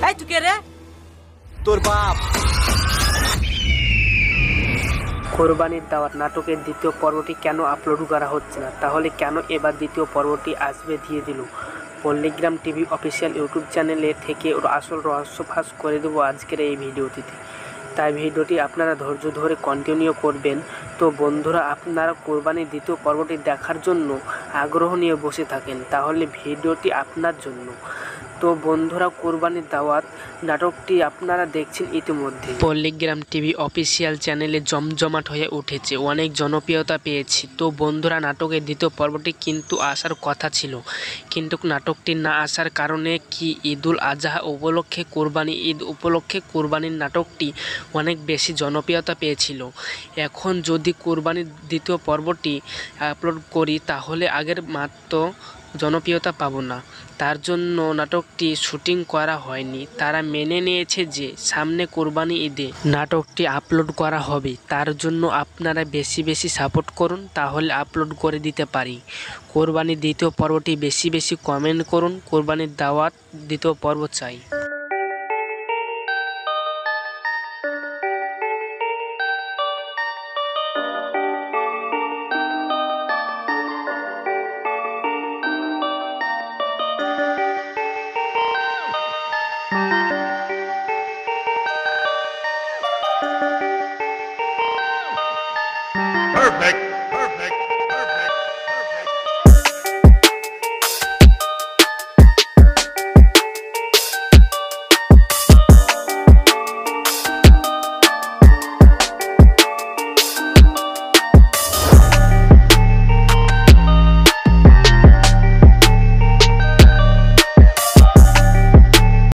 এই তুই কে রে? তোর বাপ। কোরবানির দাওয়াত নাটকের দ্বিতীয় পর্বটি কেন আপলোড করা হচ্ছে না, তাহলে কেন এবার দ্বিতীয় পর্বটি আসবে দিয়ে দিল। পল্লীগ্রাম টিভি অফিসিয়াল ইউটিউব চ্যানেলে থেকে ওর আসল রহস্য ফাঁস করে দেবো আজকের এই ভিডিওটিতে। তাই ভিডিওটি আপনারা ধৈর্য ধরে কন্টিনিউ করবেন। তো বন্ধুরা, আপনারা কোরবানির দ্বিতীয় পর্বটি দেখার জন্য আগ্রহ নিয়ে বসে থাকেন, তাহলে ভিডিওটি আপনার জন্য। তো বন্ধুরা, কোরবানির দাওয়াত নাটকটি আপনারা দেখছেন ইতিমধ্যে পল্লীগ্রাম টিভি অফিসিয়াল চ্যানেলে জমজমাট হয়ে উঠেছে, অনেক জনপ্রিয়তা পেয়েছে। তো বন্ধুরা, নাটকের দ্বিতীয় পর্বটি কিন্তু আসার কথা ছিল, কিন্তু নাটকটি না আসার কারণে কি ঈদুল আজহা উপলক্ষে ঈদ উপলক্ষে কোরবানির নাটকটি অনেক বেশি জনপ্রিয়তা পেয়েছিল। এখন যদি কোরবানির দ্বিতীয় পর্বটি আপলোড করি তাহলে আগের মাত্র জনপ্রিয়তা পাবো না। তার জন্য নাটকটি শুটিং করা হয়নি। তারা মেনে নিয়েছে যে সামনে কোরবানি ঈদে নাটকটি আপলোড করা হবে। তার জন্য আপনারা বেশি বেশি সাপোর্ট করুন, তাহলে আপলোড করে দিতে পারি। কোরবানির দ্বিতীয় পর্বটি বেশি বেশি কমেন্ট করুন, কোরবানির দাওয়াত দ্বিতীয় পর্ব চাই।